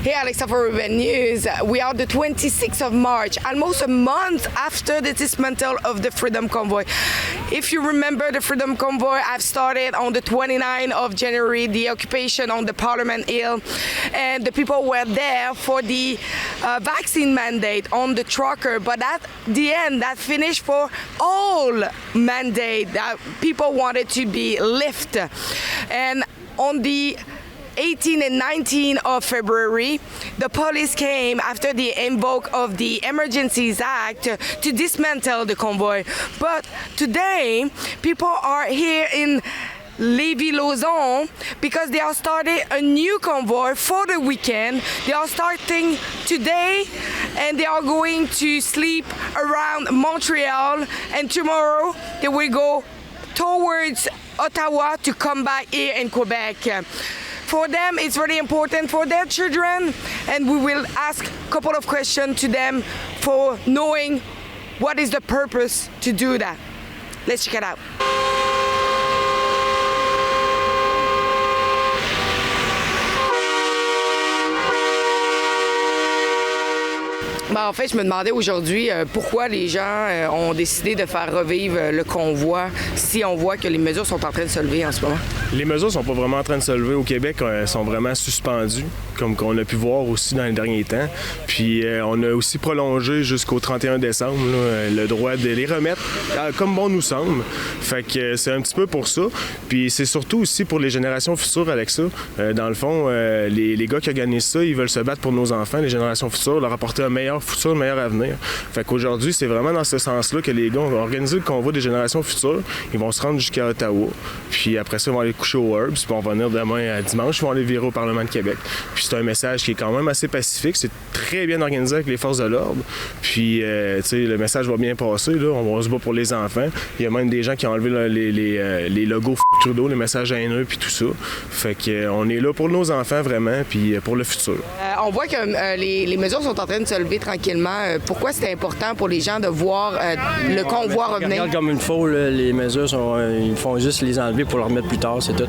Hey, Alexa for Urban News. We are the 26th of March, almost a month after the dismantle of the Freedom Convoy. If you remember, the Freedom Convoy have started on the 29th of January, the occupation on the Parliament Hill, and the people were there for the vaccine mandate on the trucker. But at the end, that finished for all mandate that people wanted to be lifted. And on the 18 and 19 of February, the police came after the invoke of the Emergencies Act to dismantle the convoy. But today, people are here in Lévis-Lauzon because they are starting a new convoy for the weekend. They are starting today and they are going to sleep around Montreal, and tomorrow they will go towards Ottawa to come back here in Quebec. For them, it's very important for their children, and we will ask a couple of questions to them for knowing what is the purpose to do that. Let's check it out. Ben, en fait, je me demandais aujourd'hui pourquoi les gens ont décidé de faire revivre le convoi si on voit que les mesures sont en train de se lever en ce moment. Les mesures sont pas vraiment en train de se lever au Québec, elles sont vraiment suspendues, comme qu'on a pu voir aussi dans les derniers temps. Puis on a aussi prolongé jusqu'au 31 décembre là, le droit de les remettre comme bon nous semble. Fait que c'est un petit peu pour ça. Puis c'est surtout aussi pour les générations futures, Alexa. Dans le fond, les gars qui organisent ça, ils veulent se battre pour nos enfants, les générations futures, leur apporter un meilleur futur, un meilleur avenir. Fait qu'aujourd'hui, c'est vraiment dans ce sens-là que les gars vont organiser le convoi des générations futures. Ils vont se rendre jusqu'à Ottawa. Puis après ça, ils vont aller coucher aux Herbs. Puis on va venir demain à dimanche, ils vont aller virer au Parlement de Québec. Puis c'est un message qui est quand même assez pacifique. C'est très bien organisé avec les forces de l'ordre. Puis, tu sais, le message va bien passer. Là. On se bat pour les enfants. Il y a même des gens qui ont enlevé là, les logos Trudeau, les messages haineux, puis tout ça. Fait qu'on est là pour nos enfants, vraiment, puis pour le futur. On voit que les mesures sont en train de se lever tranquillement. Pourquoi c'est important pour les gens de voir le convoi revenir? Regarde comme une foule, les mesures, ils font juste les enlever pour les remettre plus tard, c'est tout.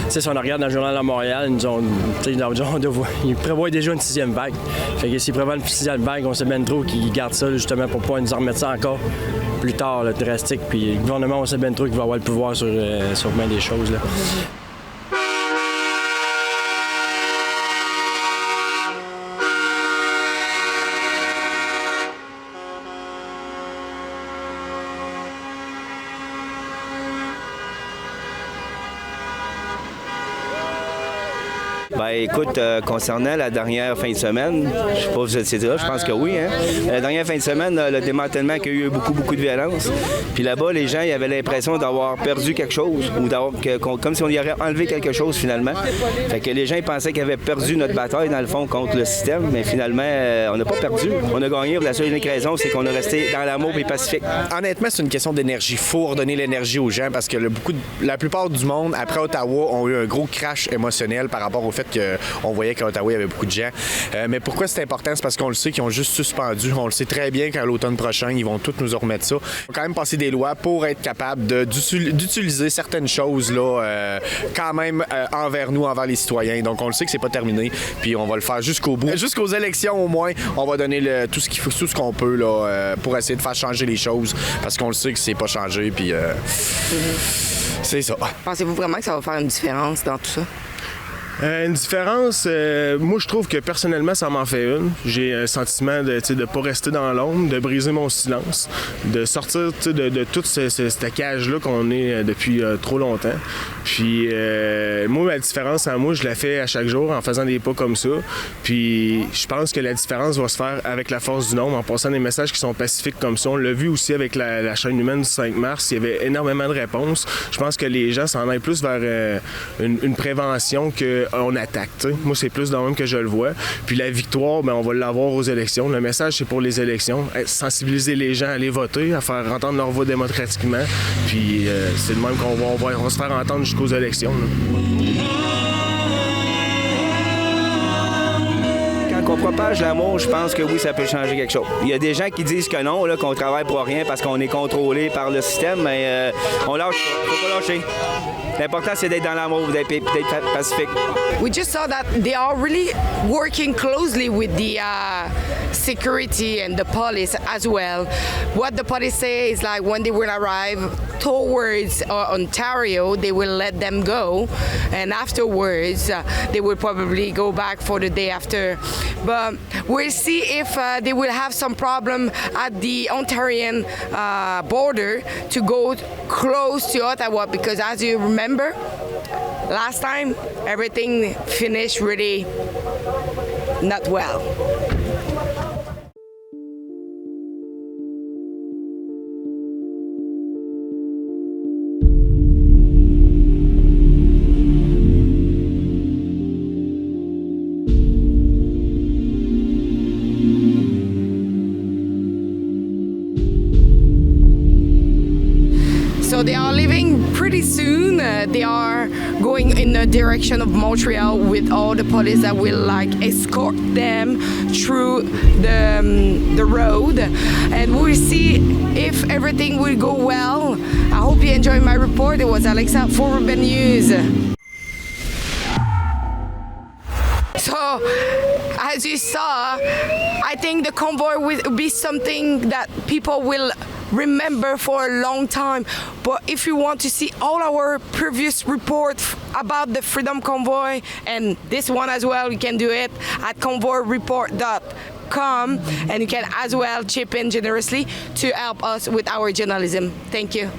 T'sais, si on regarde dans le journal de Montréal, ils prévoient déjà une 6e vague. Fait que s'ils prévoient une 6e vague, on sait bien trop qu'ils gardent ça justement pour pas nous en remettre ça encore plus tard, là, drastique. Puis le gouvernement, on sait bien trop qu'il va avoir le pouvoir sur bien des choses. Là. Ben écoute, concernant la dernière fin de semaine, je sais pas si vous êtes là, je pense que oui. Hein? La dernière fin de semaine, le démantèlement qu'il y a eu beaucoup de violence. Puis là-bas, les gens ils avaient l'impression d'avoir perdu quelque chose ou d'avoir comme si on y aurait enlevé quelque chose finalement. Fait que les gens ils pensaient qu'ils avaient perdu notre bataille dans le fond contre le système, mais finalement, on n'a pas perdu. On a gagné. La seule unique raison, c'est qu'on est resté dans l'amour et pacifique. Honnêtement, c'est une question d'énergie. Il faut redonner l'énergie aux gens parce que la plupart du monde, après Ottawa, ont eu un gros crash émotionnel par rapport au fait qu'on voyait qu'à Ottawa, il y avait beaucoup de gens. Mais pourquoi c'est important? C'est parce qu'on le sait qu'ils ont juste suspendu. On le sait très bien qu'à l'automne prochain, ils vont tous nous remettre ça. Il faut quand même passer des lois pour être capable d'utiliser certaines choses là, quand même envers nous, envers les citoyens. Donc, on le sait que c'est pas terminé. Puis, on va le faire jusqu'au bout. Jusqu'aux élections, au moins, on va donner tout ce qu'on peut là, pour essayer de faire changer les choses. Parce qu'on le sait que c'est pas changé. Puis, c'est ça. Pensez-vous vraiment que ça va faire une différence dans tout ça? Une différence, moi je trouve que personnellement ça m'en fait une. J'ai un sentiment de ne pas rester dans l'ombre, de briser mon silence, de sortir de toute cette cage-là qu'on est depuis trop longtemps. Puis moi, la différence en moi, je la fais à chaque jour en faisant des pas comme ça. Puis je pense que la différence va se faire avec la force du nombre, en passant des messages qui sont pacifiques comme ça. On l'a vu aussi avec la chaîne humaine du 5 mars, il y avait énormément de réponses. Je pense que les gens s'en aillent plus vers une prévention qu'on attaque. T'sais. Moi, c'est plus dans le même que je le vois. Puis la victoire, ben, on va l'avoir aux élections. Le message, c'est pour les élections. Sensibiliser les gens à aller voter, à faire entendre leur voix démocratiquement. Puis c'est de même qu'on va se faire entendre jusqu'aux élections. Là. Quand on propage l'amour, je pense que oui, ça peut changer quelque chose. Il y a des gens qui disent que non, là, qu'on travaille pour rien parce qu'on est contrôlé par le système, mais on lâche, faut pas lâcher. L'important, c'est d'être dans l'amour, d'être pacifique. We just saw that they are really working closely with the security and the police as well. What the police say is like when they will arrive towards Ontario, they will let them go, and afterwards they will probably go back for the day after. But we'll see if they will have some problem at the Ontarian border to go close to Ottawa, because as you remember, last time everything finished really not well. So they are leaving pretty soon. They are going in the direction of Montreal with all the police that will like escort them through the road, and we'll see if everything will go well. I hope you enjoyed my report. It was Alexa for Urban News. So, as you saw, I think the convoy will be something that people will remember for a long time. But if you want to see all our previous reports about the Freedom Convoy, and this one as well, you can do it at convoyreport.com, and you can as well chip in generously to help us with our journalism. Thank you.